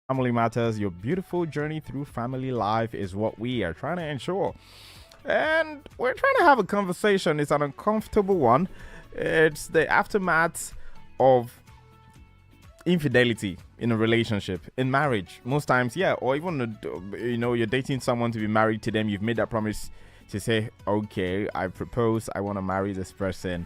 Family Matters, your beautiful journey through family life is what we are trying to ensure. And we're trying to have a conversation. It's an uncomfortable one. It's the aftermath of infidelity in a relationship, in marriage. Most times, yeah, or even, you're dating someone to be married to them. You've made that promise to say, okay, I propose, I want to marry this person,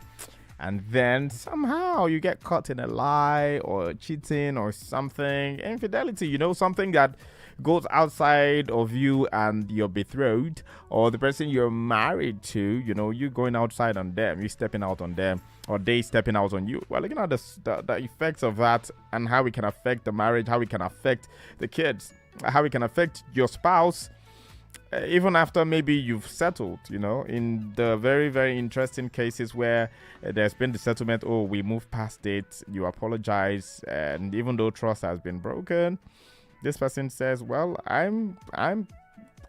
and then somehow you get caught in a lie or cheating or something. Infidelity, something that goes outside of you and your betrothed or the person you're married to, you going outside on them, you stepping out on them, or they stepping out on you. We're looking at the effects of that and how it can affect the marriage, how it can affect the kids, how it can affect your spouse, even after maybe you've settled, in the very, very interesting cases where there's been the settlement. Oh, we moved past it, you apologize, and even though trust has been broken, this person says, well, I'm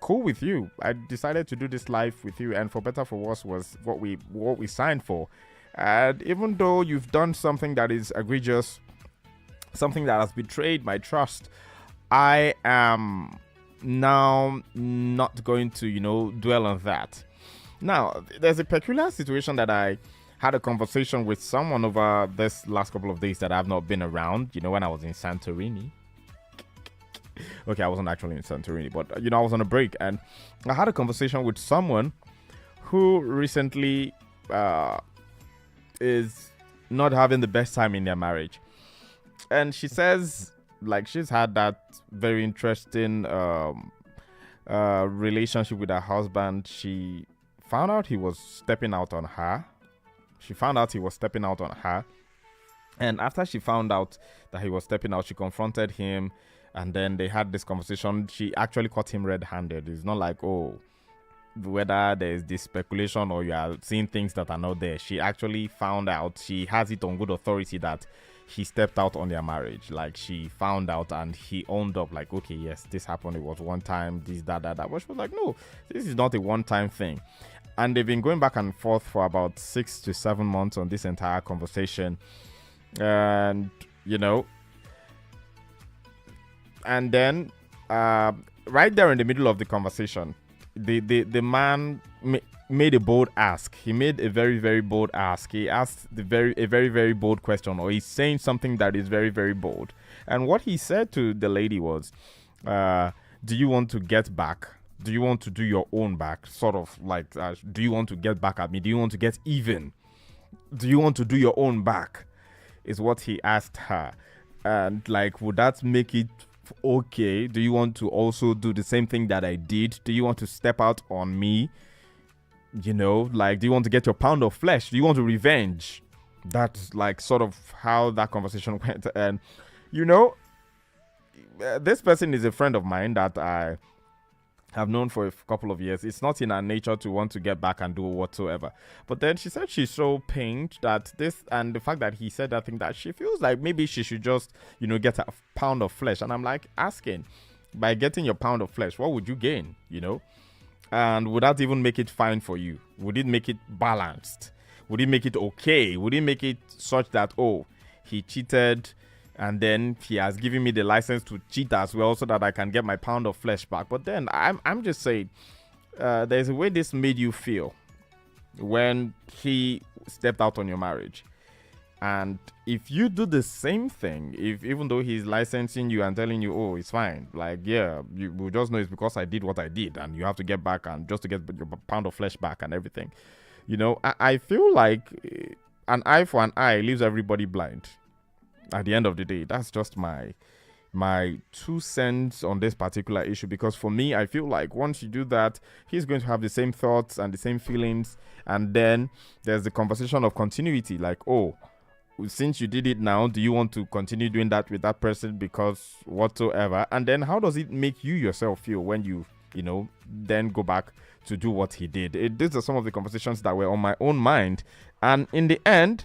cool with you. I decided to do this life with you, and for better for worse was what we signed for. And even though you've done something that is egregious, something that has betrayed my trust, I am now not going to dwell on that. Now, there's a peculiar situation that I had a conversation with someone over this last couple of days that I've not been around, when I was in Santorini. Okay, I wasn't actually in Santorini, but I was on a break, and I had a conversation with someone who recently is not having the best time in their marriage. And she says, like, she's had that very interesting relationship with her husband. She found out he was stepping out on her. And after she found out that he was stepping out, she confronted him, and then they had this conversation. She actually caught him red-handed. It's not like, oh, whether there's this speculation or you are seeing things that are not there. She actually found out. She has it on good authority that he stepped out on their marriage. Like, she found out and he owned up, like, okay, yes, this happened. It was one time, this, that. But she was like, no, this is not a one-time thing. And they've been going back and forth for about 6 to 7 months on this entire conversation. And, and then right there in the middle of the conversation, the man made a bold ask. He made a very, very bold ask. He asked a very, very bold question, or he's saying something that is very, very bold. And what he said to the lady was, do you want to get back? Do you want to do your own back? Sort of like, do you want to get back at me? Do you want to get even? Do you want to do your own back? Is what he asked her. And like, would that make it okay? Do you want to also do the same thing that I did? Do you want to step out on me? Like, do you want to get your pound of flesh? Do you want to revenge? That's like sort of how that conversation went. And this person is a friend of mine that I have known for a couple of years. It's not in her nature to want to get back and do whatsoever. But then she said she's so pained that this, and the fact that he said that thing, that she feels like maybe she should just, get a pound of flesh. And I'm like, asking, by getting your pound of flesh, what would you gain? And would that even make it fine for you? Would it make it balanced? Would it make it okay? Would it make it such that, oh, he cheated, and then he has given me the license to cheat as well, so that I can get my pound of flesh back? But then I'm just saying, there's a way this made you feel when he stepped out on your marriage. And if you do the same thing, if even though he's licensing you and telling you, oh, it's fine, like, yeah, you will just know it's because I did what I did, and you have to get back and just to get your pound of flesh back and everything. I feel like an eye for an eye leaves everybody blind. At the end of the day, that's just my 2 cents on this particular issue, because for me, I feel like once you do that, he's going to have the same thoughts and the same feelings, and then there's the conversation of continuity, like, oh, since you did it now, do you want to continue doing that with that person because whatsoever? And then how does it make you yourself feel when you then go back to do what he did? These are some of the conversations that were on my own mind, and in the end,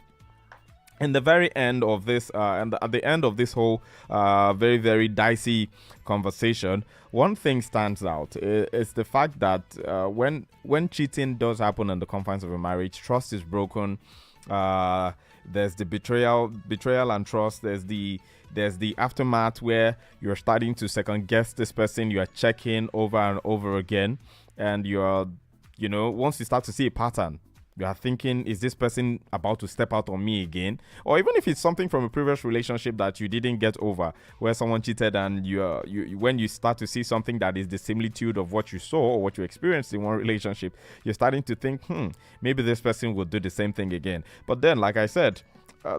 in the very end of this, and at the end of this whole very, very dicey conversation, one thing stands out. It's the fact that when cheating does happen in the confines of a marriage, trust is broken, Uh, there's the betrayal and trust. There's the aftermath where you're starting to second guess this person. You are checking over and over again, and once you start to see a pattern, you are thinking, is this person about to step out on me again? Or even if it's something from a previous relationship that you didn't get over, where someone cheated, and when you start to see something that is the similitude of what you saw or what you experienced in one relationship, you're starting to think, maybe this person will do the same thing again. But then, like I said,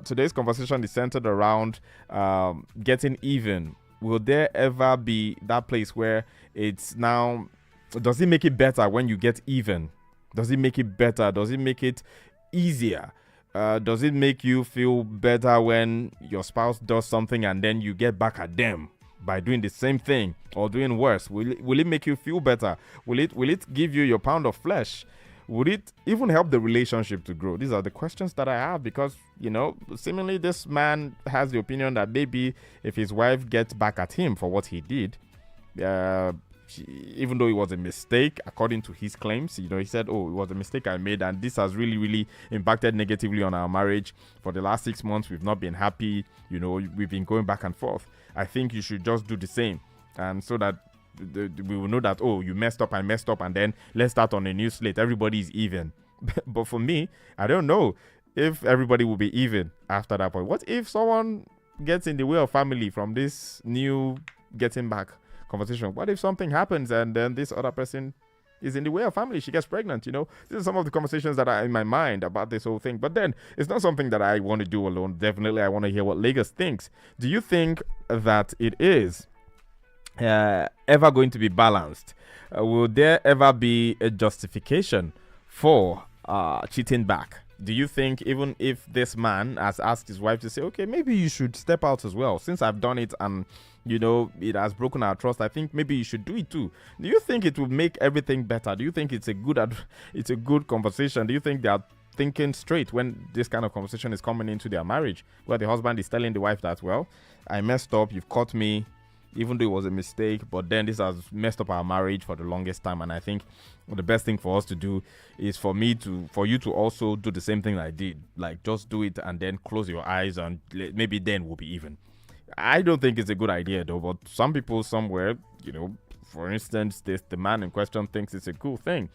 today's conversation is centered around getting even. Will there ever be that place where it's now, does it make it better when you get even? Does it make it better? Does it make it easier? Does it make you feel better when your spouse does something and then you get back at them by doing the same thing or doing worse? Will it make you feel better? Will it give you your pound of flesh? Would it even help the relationship to grow? These are the questions that I have because, seemingly this man has the opinion that maybe if his wife gets back at him for what he did, uh, even though it was a mistake, according to his claims, he said, "Oh, it was a mistake I made, and this has really, really impacted negatively on our marriage. For the last 6 months, we've not been happy. We've been going back and forth. I think you should just do the same, and so that we will know that, oh, you messed up, I messed up, and then let's start on a new slate. Everybody is even." But for me, I don't know if everybody will be even after that point. What if someone gets in the way of family from this new getting back conversation? What if something happens and then this other person is in the way of family? She gets pregnant. These are some of the conversations that are in my mind about this whole thing. But then it's not something that I want to do alone. Definitely, I want to hear what Lagos thinks. Do you think that it is ever going to be balanced? Will there ever be a justification for cheating back? Do you think even if this man has asked his wife to say, okay, maybe you should step out as well, since I've done it and it has broken our trust, I think maybe you should do it too. Do you think it will make everything better? Do you think it's a good conversation? Do you think they are thinking straight when this kind of conversation is coming into their marriage, where the husband is telling the wife that, well, I messed up, you've caught me, even though it was a mistake, but then this has messed up our marriage for the longest time, and I think the best thing for us to do is for you to also do the same thing I did. Like, just do it and then close your eyes, and maybe then we'll be even. I don't think it's a good idea though, but some people somewhere, for instance, the man in question thinks it's a cool thing.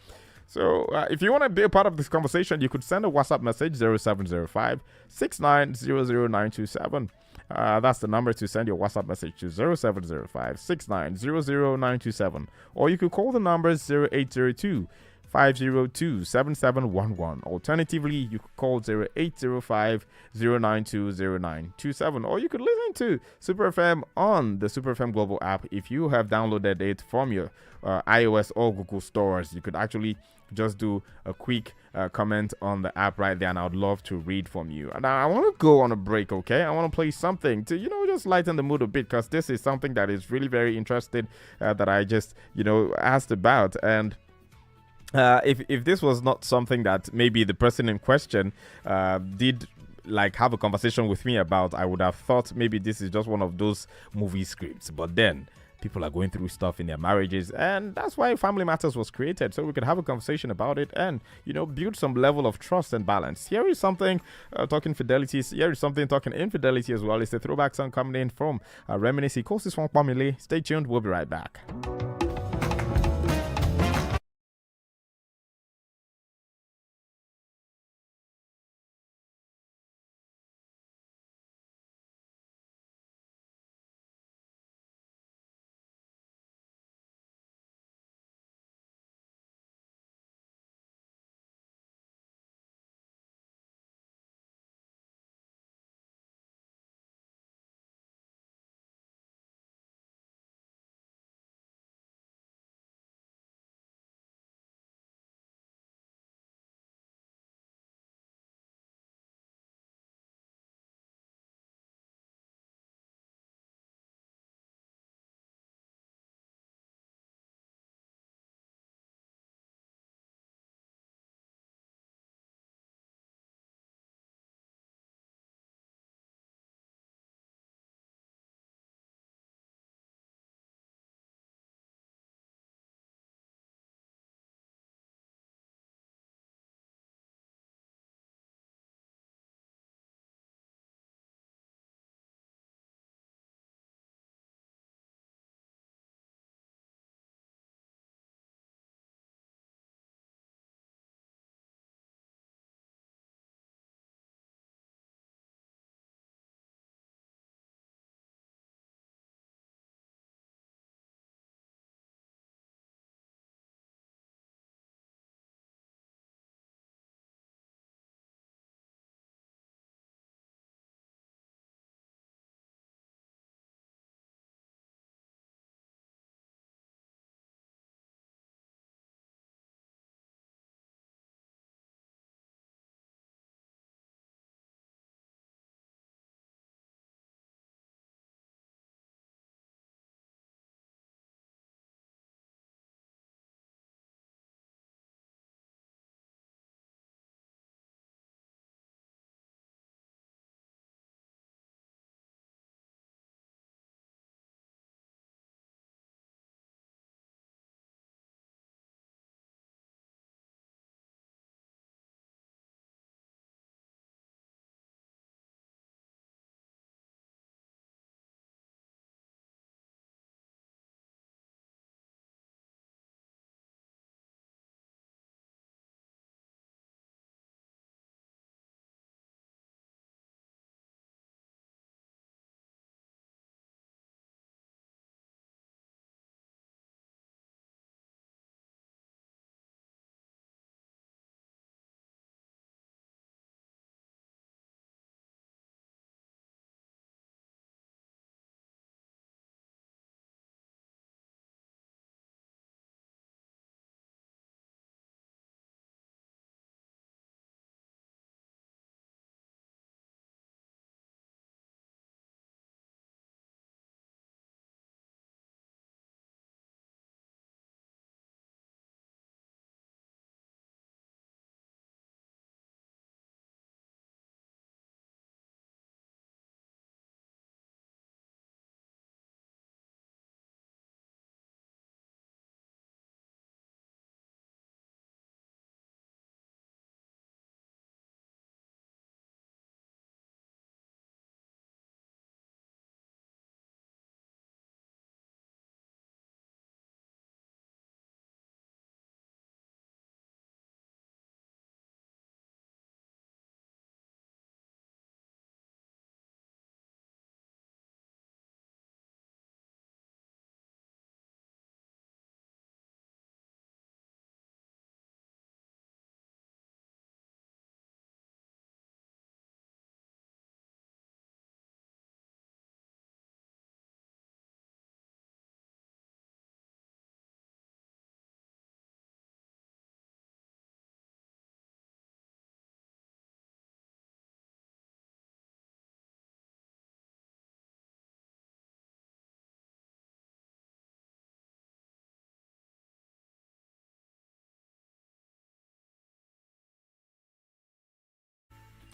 So if you want to be a part of this conversation, you could send a WhatsApp message 0705 6900927. That's the number to send your WhatsApp message to 0705 6900927. Or you could call the numbers 0802 502 7711. Alternatively, you could call 0805 092 0927. Or you could listen to Super FM on the Super FM Global app. If you have downloaded it from your iOS or Google stores, you could actually just do a quick comment on the app right there, and I would love to read from you. And I want to go on a break, okay? I want to play something to, just lighten the mood a bit, because this is something that is really very interesting that I just, asked about. And if this was not something that maybe the person in question did like have a conversation with me about, I would have thought maybe this is just one of those movie scripts. But then people are going through stuff in their marriages, and that's why Family Matters was created, so we could have a conversation about it and build some level of trust and balance. Here is something talking fidelity. Here is something talking infidelity as well. It's a throwback song coming in from Reminisce. Course is from Pamela. Stay tuned, we'll be right back.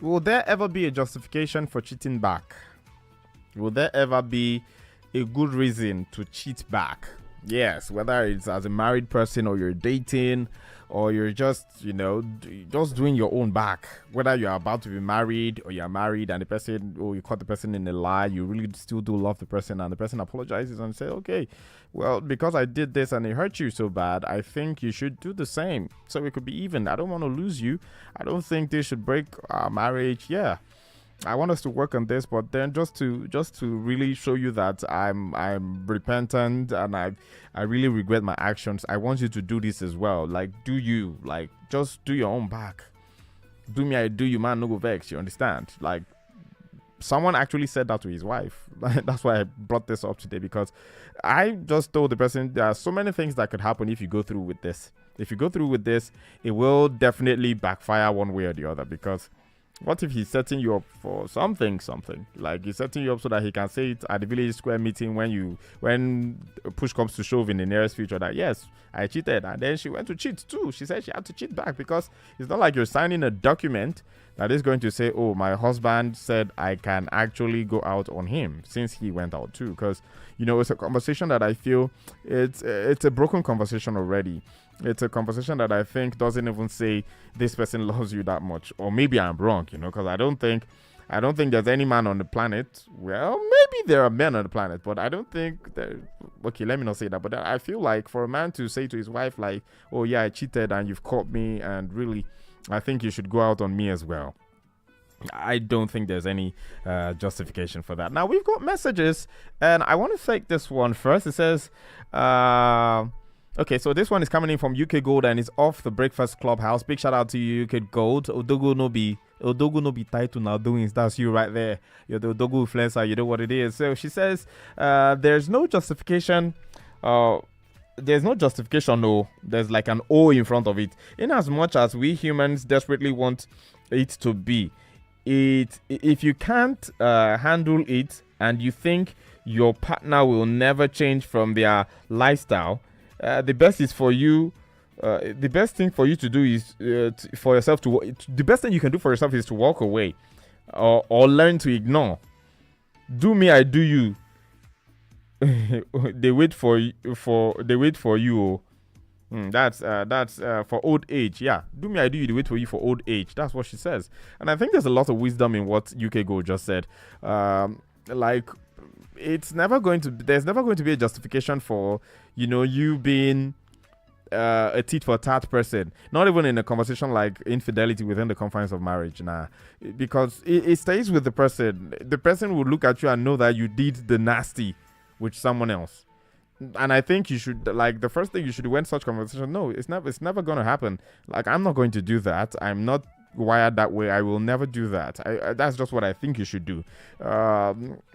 Will there ever be a justification for cheating back? Will there ever be a good reason to cheat back? Yes, whether it's as a married person or you're dating or you're just, just doing your own back. Whether you're about to be married or you're married and the person, or you caught the person in a lie, you really still do love the person and the person apologizes and say, okay, well, because I did this and it hurt you so bad, I think you should do the same so we could be even. I don't want to lose you. I don't think this should break our marriage. Yeah, I want us to work on this, but then just to really show you that I'm repentant and I really regret my actions. I want you to do this as well. Like, just do your own back. Do me, I do you, man. No go vex. You understand? Like, someone actually said that to his wife. That's why I brought this up today, because I just told the person there are so many things that could happen if you go through with this. If you go through with this, it will definitely backfire one way or the other, because what if he's setting you up for something? Like he's setting you up so that he can say it at the village square meeting when push comes to shove in the nearest future that yes, I cheated, and then she went to cheat too. She said she had to cheat back, because it's not like you're signing a document that is going to say, oh, my husband said I can actually go out on him since he went out too. Because it's a conversation that I feel it's a broken conversation already. It's a conversation that I think doesn't even say this person loves you that much. Or maybe I'm wrong, because I don't think there's any man on the planet. Well, maybe there are men on the planet, but I don't think okay, let me not say that. But I feel like for a man to say to his wife, like, oh yeah, I cheated and you've caught me, and really, I think you should go out on me as well. I don't think there's any justification for that. Now, we've got messages, and I want to take this one first. It says, okay, so this one is coming in from UK Gold and it's off the Breakfast Clubhouse. Big shout out to you, UK Gold. Odogu no be title now doing. That's you right there. You're the Odogu influencer. You know what it is. So she says, there's no justification. There's no justification. No, there's like an O in front of it. In as much as we humans desperately want it to be, if you can't handle it and you think your partner will never change from their lifestyle, the best is for you. The best thing for you to do is for yourself to. The best thing you can do for yourself is to walk away, or learn to ignore. Do me, I do you. They wait for you. That's for old age. Yeah, do me, I do you. They wait for you for old age. That's what she says, and I think there's a lot of wisdom in what UK Go just said. Like, there's never going to be a justification for you being a tit for tat person, not even in a conversation like infidelity within the confines of marriage, because it stays with the person. The person will look at you and know that you did the nasty with someone else, and I think you should, like, the first thing you should do when such conversation, no, it's never going to happen. Like, I'm not going to do that. I'm not wired that way. I will never do that. That's just what I think you should do,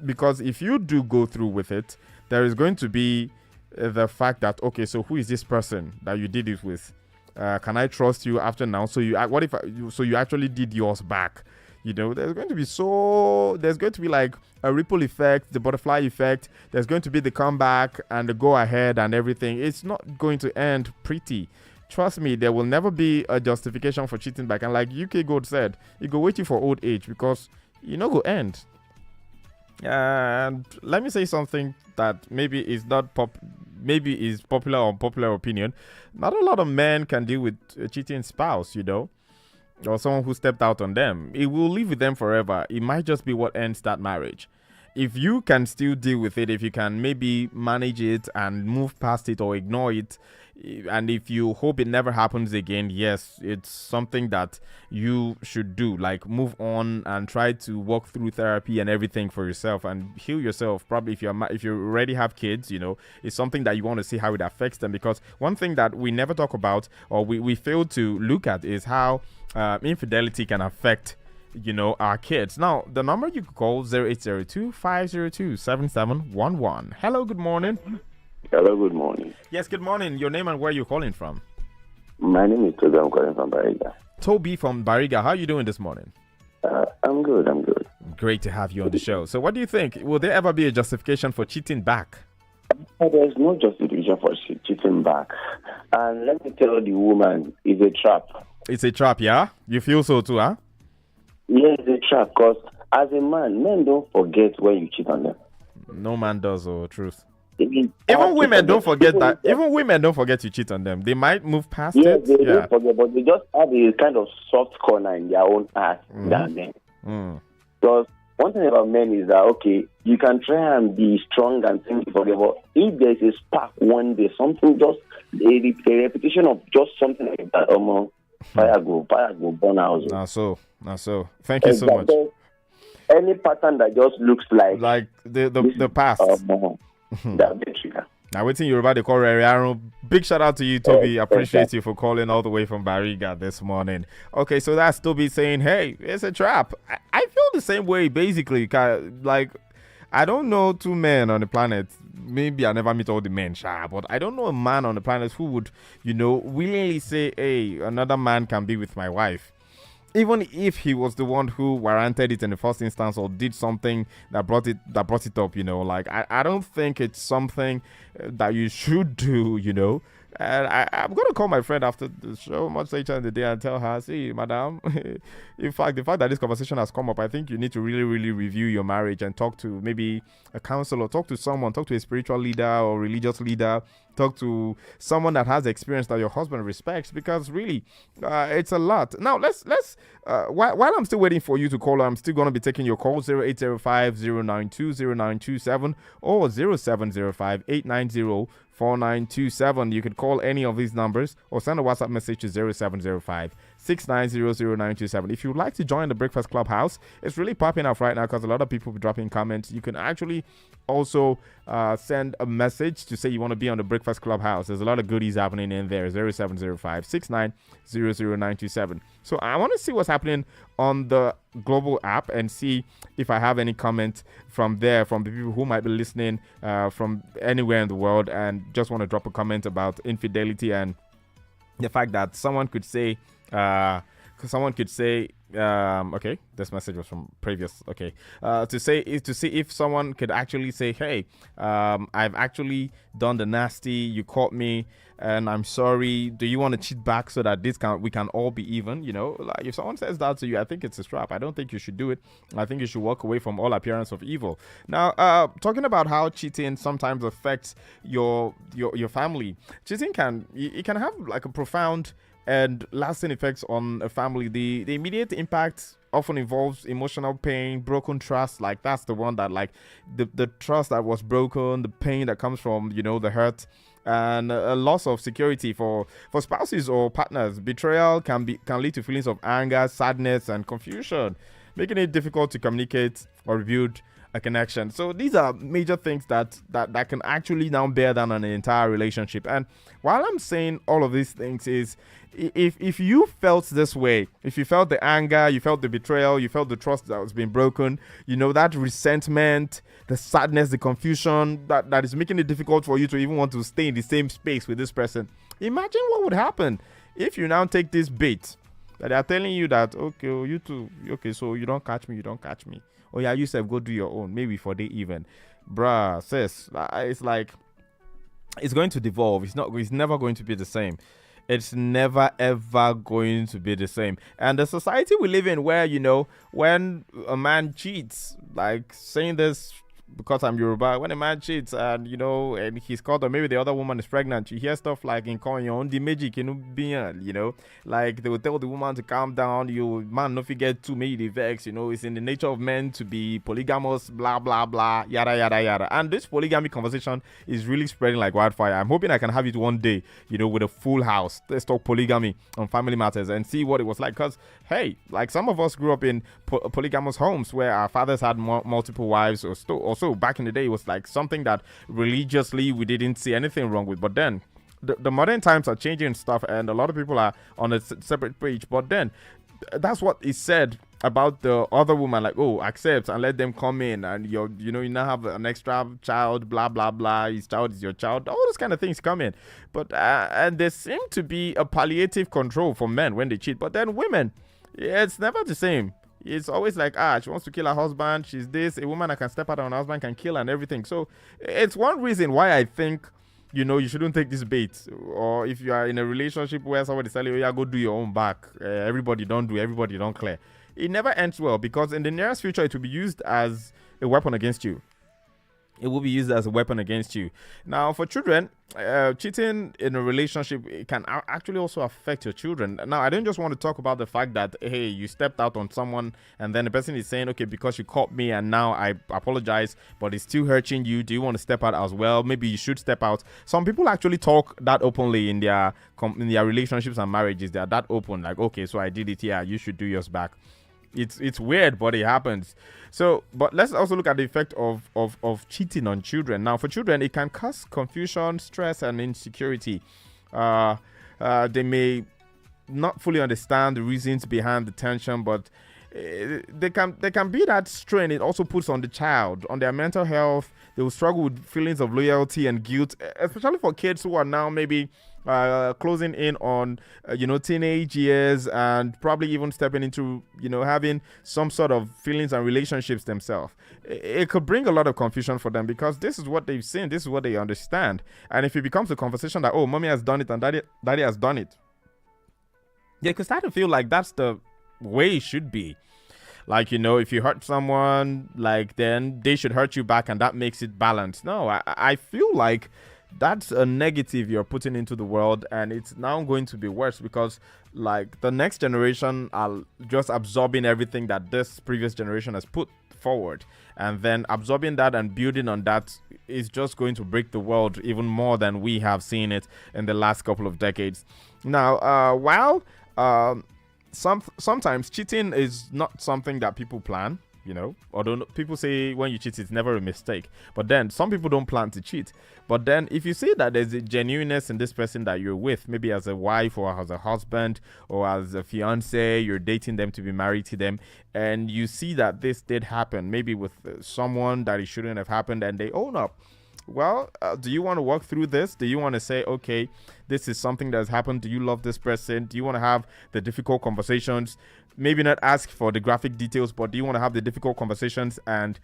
because if you do go through with it, there is going to be the fact that, okay, so who is this person that you did it with? Can I trust you after now? So you actually did yours back? There's going to be like a ripple effect, the butterfly effect. There's going to be the comeback and the go ahead and everything. It's not going to end pretty. Trust me, there will never be a justification for cheating back. And like UK Gold said, you go waiting for old age, because go end. And let me say something that maybe is popular or unpopular opinion. Not a lot of men can deal with a cheating spouse, or someone who stepped out on them. It will live with them forever. It might just be what ends that marriage. If you can still deal with it, if you can maybe manage it and move past it or ignore it, and if you hope it never happens again, yes, it's something that you should do. Like, move on and try to walk through therapy and everything for yourself and heal yourself. Probably if you already have kids, it's something that you want to see how it affects them. Because one thing that we never talk about, or we fail to look at, is how infidelity can affect our kids. Now, the number you can call 0802-502-7711. Hello, good morning. Hello, good morning. Yes, good morning. Your name and where you're calling from? My name is Toby. I'm calling from Bariga. Toby from Bariga. How are you doing this morning? I'm good. Great to have you on the show. So what do you think? Will there ever be a justification for cheating back? There's no justification for cheating back. And let me tell the woman, it's a trap. It's a trap, yeah? You feel so too, huh? Yeah, it's a trap because as a man, men don't forget when you cheat on them. No man does, or truth. Even Women don't forget that. Even women don't forget you cheat on them. They might move past yes, it. they Yeah. don't forget, but they just have a kind of soft corner in their own heart than men. Because one thing about men is that, okay, you can try and be strong and think you forget, but if there's a spark one day, something just, a repetition of just something like that, fire go burn out. Now so. Thank you so much. Any pattern that just looks like the past. That'll be a trigger. Now, waiting Yoruba, they call Rary Aaron. Big shout out to you, Toby. Appreciate you for calling all the way from Bariga this morning. Okay, so that's Toby saying, hey, it's a trap. I feel the same way, basically. Like, I don't know two men on the planet. Maybe I never meet all the men, but I don't know a man on the planet who would, willingly say, hey, another man can be with my wife. Even if he was the one who warranted it in the first instance or did something that brought it up, like I don't think it's something that you should do, And I'm gonna call my friend after the show much later in the day and tell her, see, madam, in fact, the fact that this conversation has come up, I think you need to really, really review your marriage and talk to maybe a counselor, talk to someone, talk to a spiritual leader or religious leader, talk to someone that has experience that your husband respects, because really, it's a lot. Now, let's while I'm still waiting for you to call, I'm still going to be taking your call, 0805-092-0927 or 0705-890-4927. You could call any of these numbers or send a WhatsApp message to 0705-690-0927. If you'd like to join the Breakfast Clubhouse, it's really popping up right now because a lot of people be dropping comments. You can actually also send a message to say you want to be on the Breakfast Clubhouse. There's a lot of goodies happening in there. 0705-690-0927. So I want to see what's happening on the global app and see if I have any comment from there, from the people who might be listening from anywhere in the world and just want to drop a comment about infidelity and the fact that someone could say, okay, this message was from previous. Okay, to see if someone could actually say, hey, I've actually done the nasty. You caught me, and I'm sorry. Do you want to cheat back so that we can all be even? Like if someone says that to you, I think it's a trap. I don't think you should do it. I think you should walk away from all appearance of evil. Now, talking about how cheating sometimes affects your family. Cheating can have like a profound and lasting effects on a family. The immediate impact often involves emotional pain, broken trust. Like that's the one that, like, the trust that was broken, the pain that comes from the hurt, and a loss of security for spouses or partners. Betrayal can lead to feelings of anger, sadness, and confusion, making it difficult to communicate or rebuild a connection. So these are major things that can actually now bear down on an entire relationship. And while I'm saying all of these things, is if you felt this way, if you felt the anger, you felt the betrayal, you felt the trust that was being broken, that resentment, the sadness, the confusion that is making it difficult for you to even want to stay in the same space with this person, imagine what would happen if you now take this bait that they are telling you that, okay, you too, okay, so you don't catch me. Oh yeah, you said go do your own, maybe for the even. Bruh, sis, it's like, it's going to devolve. It's never going to be the same. It's never ever going to be the same. And the society we live in, where when a man cheats, like saying this because I'm Yoruba, when a man cheats and and he's caught, or maybe the other woman is pregnant, you hear stuff like in Konyon, the magic like they will tell the woman to calm down, you man no forget to make the vex, it's in the nature of men to be polygamous, blah blah blah, yada yada yada. And this polygamy conversation is really spreading like wildfire. I'm hoping I can have it one day, with a full house. Let's talk polygamy on Family Matters and see what it was like, because hey, like some of us grew up in polygamous homes where our fathers had multiple wives, or also back in the day it was like something that religiously we didn't see anything wrong with. But then the modern times are changing stuff, and a lot of people are on a separate page. But then that's what is said about the other woman, like, oh, accept and let them come in, and you now have an extra child, blah blah blah, his child is your child, all those kind of things come in. But and there seem to be a palliative control for men when they cheat, but then women, it's never the same. It's always like, she wants to kill her husband, she's this, a woman that can step out on her husband can kill and everything. So it's one reason why I think, you shouldn't take this bait. Or if you are in a relationship where somebody's telling you, yeah, go do your own back, everybody don't clear. it never ends well, because in the nearest future it will be used as a weapon against you. It will be used as a weapon against you. Now, for children, cheating in a relationship, it can actually also affect your children. Now, I don't just want to talk about the fact that, hey, you stepped out on someone and then the person is saying, okay, because you caught me and now I apologize, but it's still hurting you. Do you want to step out as well? Maybe you should step out. Some people actually talk that openly in their relationships and marriages. They're that open, like, okay, so I did it. Yeah, you should do yours back. It's weird, but it happens. So, but let's also look at the effect of cheating on children. Now, for children, it can cause confusion, stress, and insecurity. They may not fully understand the reasons behind the tension, but they can be that strain it also puts on the child, on their mental health. They will struggle with feelings of loyalty and guilt, especially for kids who are now maybe closing in on teenage years, and probably even stepping into having some sort of feelings and relationships themselves. It could bring a lot of confusion for them, because this is what they've seen, this is what they understand. And if it becomes a conversation that, oh, mommy has done it and daddy has done it, they could start to feel like that's the way it should be. Like, if you hurt someone, like, then they should hurt you back, and that makes it balanced. No, I feel like that's a negative you're putting into the world, and it's now going to be worse, because like the next generation are just absorbing everything that this previous generation has put forward, and then absorbing that and building on that is just going to break the world even more than we have seen it in the last couple of decades. Now, while sometimes cheating is not something that people plan, although people say when you cheat it's never a mistake, but then some people don't plan to cheat. But then if you see that there's a genuineness in this person that you're with, maybe as a wife or as a husband or as a fiance, you're dating them to be married to them, and you see that this did happen, maybe with someone that it shouldn't have happened, and they own up. Well, do you want to walk through this? Do you want to say, okay, this is something that has happened? Do you love this person? Do you want to have the difficult conversations? Maybe not ask for the graphic details, but do you want to have the difficult conversations and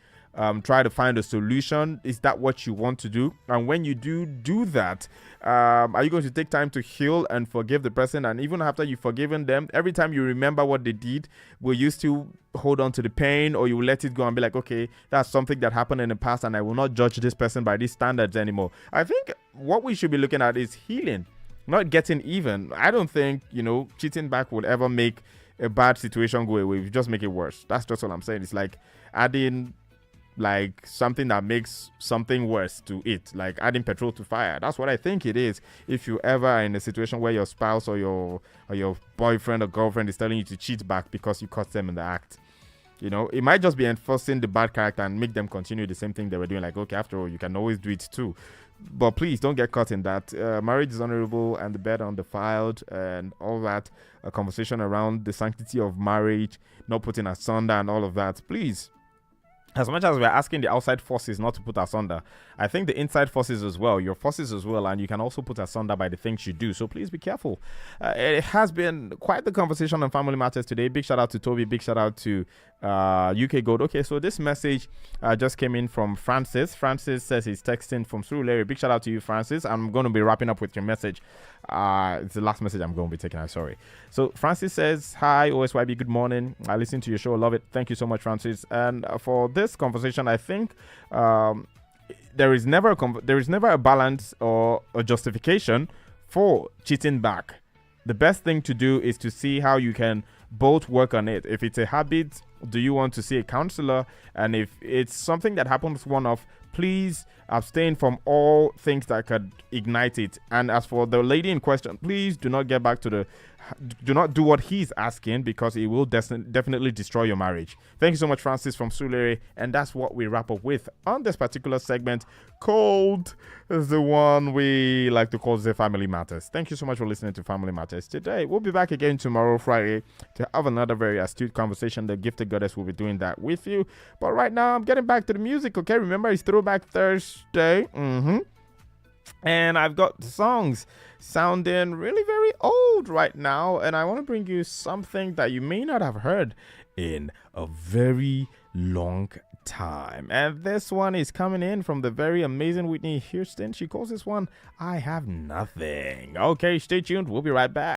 try to find a solution? Is that what you want to do? And when you do that, are you going to take time to heal and forgive the person? And even after you've forgiven them, every time you remember what they did, will you still hold on to the pain, or you will let it go and be like, okay, that's something that happened in the past and I will not judge this person by these standards anymore? I think what we should be looking at is healing, not getting even. I don't think, cheating back would ever make a bad situation go away. You just make it worse. That's just what I'm saying. It's like adding like something that makes something worse to it, like adding petrol to fire. That's what I think it is. If you ever are in a situation where your spouse or your boyfriend or girlfriend is telling you to cheat back because you caught them in the act, it might just be enforcing the bad character and make them continue the same thing they were doing. Like, okay, after all, you can always do it too. But please don't get caught in that. Marriage is honorable and the bed undefiled and all that. A conversation around the sanctity of marriage, not putting asunder and all of that. Please, as much as we're asking the outside forces not to put asunder, I think the inside forces as well, your forces as well, and you can also put asunder by the things you do. So please be careful. It has been quite the conversation on Family Matters today. Big shout out to Toby. Big shout out to UK Gold. Okay, so this message just came in from Francis. Francis says he's texting from Surulere. Big shout out to you, Francis. I'm going to be wrapping up with your message. It's the last message I'm going to be taking. I'm sorry. So Francis says, hi OSYB, good morning. I listen to your show, love it. Thank you so much, Francis. And for this conversation, I think there is never a balance or a justification for cheating back. The best thing to do is to see how you can both work on it. If it's a habit, do you want to see a counselor? And if it's something that happens one-off, please abstain from all things that could ignite it. And as for the lady in question, please do not get back to do not do what he's asking, because it will definitely destroy your marriage. Thank you so much, Francis from Sulere. And that's what we wrap up with on this particular segment called the one we like to call the Family Matters. Thank you so much for listening to Family Matters today. We'll be back again tomorrow, Friday, to have another very astute conversation. The Gifted Goddess will be doing that with you. But right now, I'm getting back to the music, okay? Remember, it's Throwback Thursday. And I've got songs sounding really very old right now, and I want to bring you something that you may not have heard in a very long time. And this one is coming in from the very amazing Whitney Houston. She calls this one I Have Nothing. Okay, stay tuned. We'll be right back.